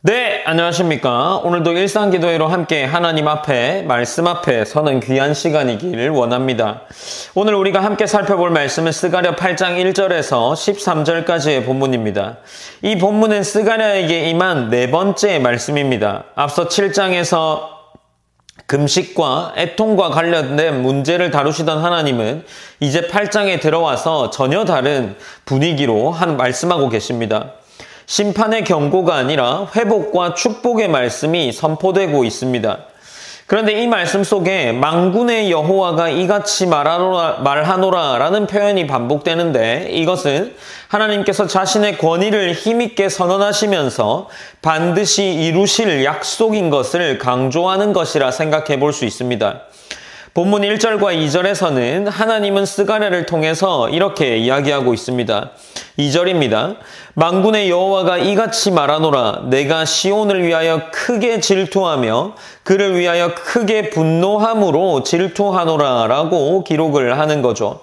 네, 안녕하십니까. 오늘도 일상기도회로 함께 하나님 앞에, 말씀 앞에 서는 귀한 시간이기를 원합니다. 오늘 우리가 함께 살펴볼 말씀은 스가랴 8장 1절에서 13절까지의 본문입니다. 이 본문은 스가랴에게 임한 네 번째 말씀입니다. 앞서 7장에서 금식과 애통과 관련된 문제를 다루시던 하나님은 이제 8장에 들어와서 전혀 다른 분위기로 말씀하고 계십니다. 심판의 경고가 아니라 회복과 축복의 말씀이 선포되고 있습니다. 그런데 이 말씀 속에 만군의 여호와가 이같이 말하노라 라는 표현이 반복되는데, 이것은 하나님께서 자신의 권위를 힘있게 선언하시면서 반드시 이루실 약속인 것을 강조하는 것이라 생각해 볼 수 있습니다. 본문 1절과 2절에서는 하나님은 스가랴를 통해서 이렇게 이야기하고 있습니다. 2절입니다. 만군의 여호와가 이같이 말하노라. 내가 시온을 위하여 크게 질투하며 그를 위하여 크게 분노함으로 질투하노라 라고 기록을 하는 거죠.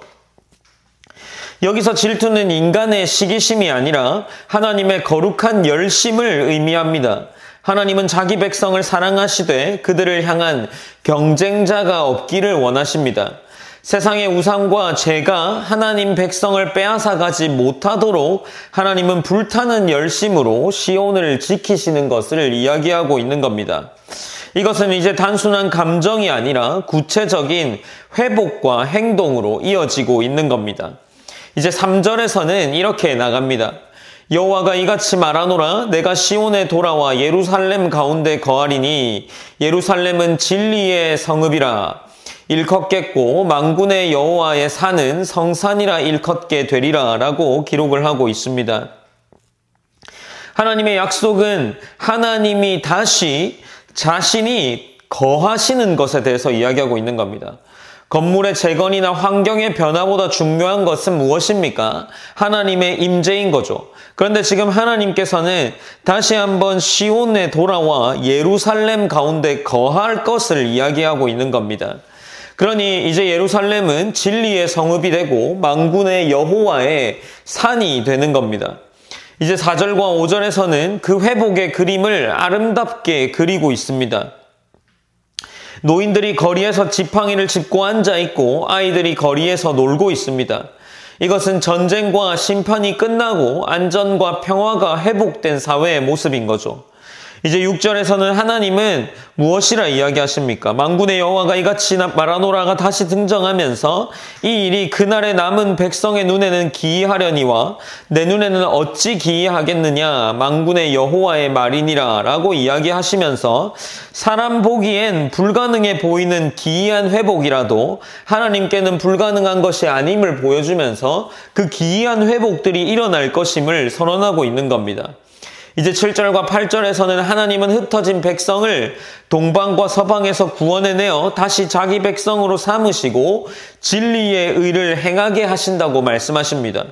여기서 질투는 인간의 시기심이 아니라 하나님의 거룩한 열심을 의미합니다. 하나님은 자기 백성을 사랑하시되 그들을 향한 경쟁자가 없기를 원하십니다. 세상의 우상과 죄가 하나님 백성을 빼앗아가지 못하도록 하나님은 불타는 열심으로 시온을 지키시는 것을 이야기하고 있는 겁니다. 이것은 이제 단순한 감정이 아니라 구체적인 회복과 행동으로 이어지고 있는 겁니다. 이제 3절에서는 이렇게 나갑니다. 여호와가 이같이 말하노라. 내가 시온에 돌아와 예루살렘 가운데 거하리니 예루살렘은 진리의 성읍이라. 일컫겠고 만군의 여호와의 산은 성산이라 일컫게 되리라 라고 기록을 하고 있습니다. 하나님의 약속은 하나님이 다시 자신이 거하시는 것에 대해서 이야기하고 있는 겁니다. 건물의 재건이나 환경의 변화보다 중요한 것은 무엇입니까? 하나님의 임재인 거죠. 그런데 지금 하나님께서는 다시 한번 시온에 돌아와 예루살렘 가운데 거할 것을 이야기하고 있는 겁니다. 그러니 이제 예루살렘은 진리의 성읍이 되고 만군의 여호와의 산이 되는 겁니다. 이제 4절과 5절에서는 그 회복의 그림을 아름답게 그리고 있습니다. 노인들이 거리에서 지팡이를 짚고 앉아있고 아이들이 거리에서 놀고 있습니다. 이것은 전쟁과 심판이 끝나고 안전과 평화가 회복된 사회의 모습인 거죠. 이제 6절에서는 하나님은 무엇이라 이야기하십니까? 만군의 여호와가 이같이 말하노라가 다시 등장하면서 이 일이 그날의 남은 백성의 눈에는 기이하려니와 내 눈에는 어찌 기이하겠느냐? 만군의 여호와의 말이니라 라고 이야기하시면서 사람 보기엔 불가능해 보이는 기이한 회복이라도 하나님께는 불가능한 것이 아님을 보여주면서 그 기이한 회복들이 일어날 것임을 선언하고 있는 겁니다. 이제 7절과 8절에서는 하나님은 흩어진 백성을 동방과 서방에서 구원해내어 다시 자기 백성으로 삼으시고 진리의 의를 행하게 하신다고 말씀하십니다.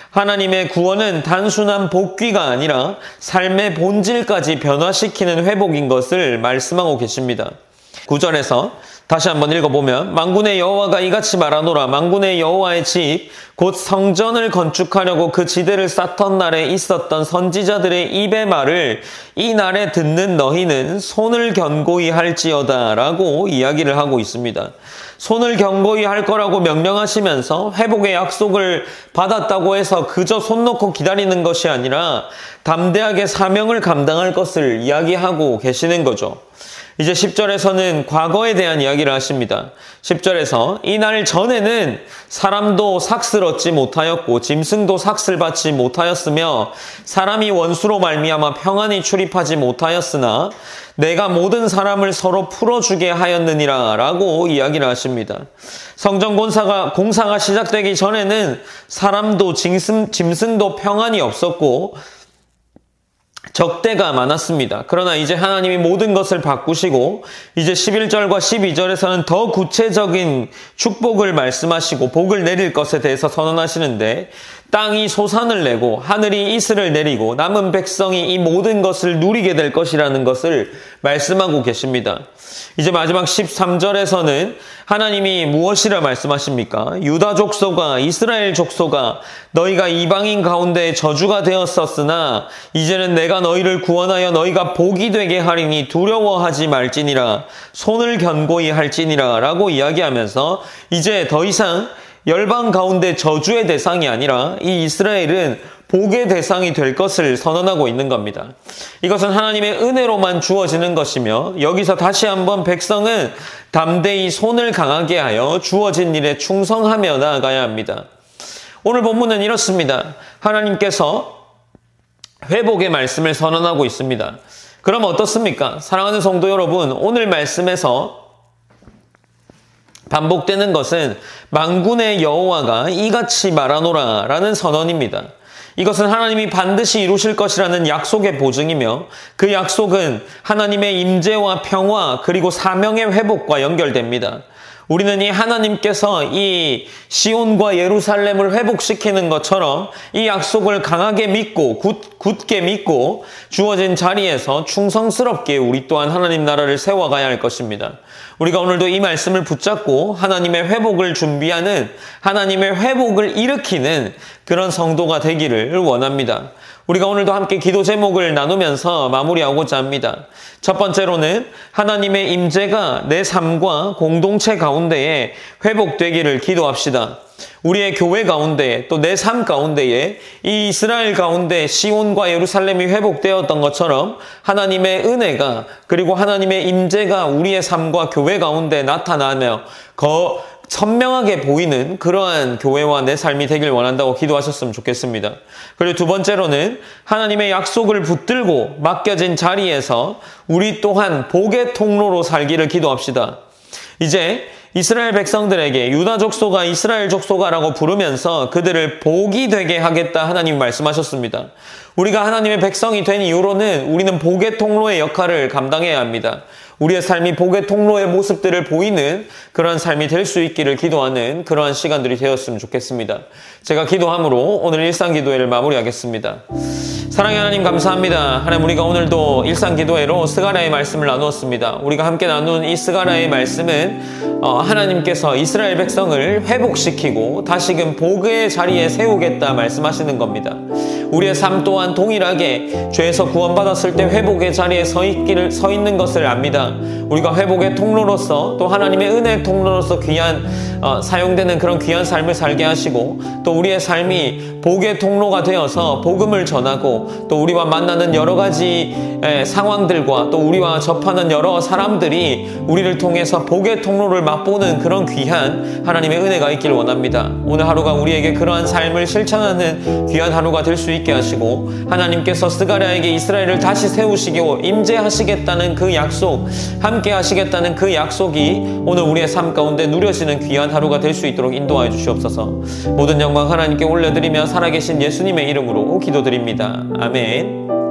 하나님의 구원은 단순한 복귀가 아니라 삶의 본질까지 변화시키는 회복인 것을 말씀하고 계십니다. 9절에서 다시 한번 읽어보면 만군의 여호와가 이같이 말하노라. 만군의 여호와의 집 곧 성전을 건축하려고 그 지대를 쌓던 날에 있었던 선지자들의 입의 말을 이 날에 듣는 너희는 손을 견고히 할지어다 라고 이야기를 하고 있습니다. 손을 견고히 할 거라고 명령하시면서 회복의 약속을 받았다고 해서 그저 손 놓고 기다리는 것이 아니라 담대하게 사명을 감당할 것을 이야기하고 계시는 거죠. 이제 10절에서는 과거에 대한 이야기를 하십니다. 10절에서 이날 전에는 사람도 삭슬 얻지 못하였고 짐승도 삭슬 받지 못하였으며 사람이 원수로 말미암아 평안히 출입하지 못하였으나 내가 모든 사람을 서로 풀어주게 하였느니라 라고 이야기를 하십니다. 성전 공사가 시작되기 전에는 사람도 짐승도 평안이 없었고 적대가 많았습니다. 그러나 이제 하나님이 모든 것을 바꾸시고 이제 11절과 12절에서는 더 구체적인 축복을 말씀하시고 복을 내릴 것에 대해서 선언하시는데 땅이 소산을 내고 하늘이 이슬을 내리고 남은 백성이 이 모든 것을 누리게 될 것이라는 것을 말씀하고 계십니다. 이제 마지막 13절에서는 하나님이 무엇이라 말씀하십니까? 유다 족속아, 이스라엘 족속아, 너희가 이방인 가운데 저주가 되었었으나 이제는 내가 너희를 구원하여 너희가 복이 되게 하리니 두려워하지 말지니라, 손을 견고히 할지니라 라고 이야기하면서 이제 더 이상 열방 가운데 저주의 대상이 아니라 이 이스라엘은 복의 대상이 될 것을 선언하고 있는 겁니다. 이것은 하나님의 은혜로만 주어지는 것이며 여기서 다시 한번 백성은 담대히 손을 강하게 하여 주어진 일에 충성하며 나아가야 합니다. 오늘 본문은 이렇습니다. 하나님께서 회복의 말씀을 선언하고 있습니다. 그럼 어떻습니까? 사랑하는 성도 여러분, 오늘 말씀에서 반복되는 것은 만군의 여호와가 이같이 말하노라 라는 선언입니다. 이것은 하나님이 반드시 이루실 것이라는 약속의 보증이며 그 약속은 하나님의 임재와 평화 그리고 사명의 회복과 연결됩니다. 우리는 이 하나님께서 이 시온과 예루살렘을 회복시키는 것처럼 이 약속을 강하게 믿고 굳게 믿고 주어진 자리에서 충성스럽게 우리 또한 하나님 나라를 세워가야 할 것입니다. 우리가 오늘도 이 말씀을 붙잡고 하나님의 회복을 준비하는, 하나님의 회복을 일으키는 그런 성도가 되기를 원합니다. 우리가 오늘도 함께 기도 제목을 나누면서 마무리하고자 합니다. 첫 번째로는 하나님의 임재가 내 삶과 공동체 가운데에 회복되기를 기도합시다. 우리의 교회 가운데 또 내 삶 가운데에 이 이스라엘 가운데 시온과 예루살렘이 회복되었던 것처럼 하나님의 은혜가 그리고 하나님의 임재가 우리의 삶과 교회 가운데 나타나며 선명하게 보이는 그러한 교회와 내 삶이 되길 원한다고 기도하셨으면 좋겠습니다. 그리고 두 번째로는 하나님의 약속을 붙들고 맡겨진 자리에서 우리 또한 복의 통로로 살기를 기도합시다. 이제 이스라엘 백성들에게 유다 족속아, 이스라엘 족속아라고 부르면서 그들을 복이 되게 하겠다 하나님이 말씀하셨습니다. 우리가 하나님의 백성이 된 이후로는 우리는 복의 통로의 역할을 감당해야 합니다. 우리의 삶이 복의 통로의 모습들을 보이는 그러한 삶이 될 수 있기를 기도하는 그러한 시간들이 되었으면 좋겠습니다. 제가 기도함으로 오늘 일상기도회를 마무리하겠습니다. 사랑의 하나님 감사합니다. 하나님, 우리가 오늘도 일상기도회로 스가랴의 말씀을 나누었습니다. 우리가 함께 나눈 이 스가랴의 말씀은 하나님께서 이스라엘 백성을 회복시키고 다시금 복의 자리에 세우겠다 말씀하시는 겁니다. 우리의 삶 또한 동일하게 죄에서 구원받았을 때 회복의 자리에 서 있는 것을 압니다. 우리가 회복의 통로로서 또 하나님의 은혜의 통로로서 귀한 사용되는 그런 귀한 삶을 살게 하시고 또 우리의 삶이 복의 통로가 되어서 복음을 전하고 또 우리와 만나는 여러 가지 상황들과 또 우리와 접하는 여러 사람들이 우리를 통해서 복의 통로를 맛보는 그런 귀한 하나님의 은혜가 있길 원합니다. 오늘 하루가 우리에게 그러한 삶을 실천하는 귀한 하루가 될 수 있게 하시고 하나님께서 스가랴에게 이스라엘을 다시 세우시고 임재하시겠다는 그 약속, 함께 하시겠다는 그 약속이 오늘 우리의 삶 가운데 누려지는 귀한 하루가 될 수 있도록 인도하여 주시옵소서. 모든 영광 하나님께 올려드리며 살아계신 예수님의 이름으로 기도드립니다. 아멘.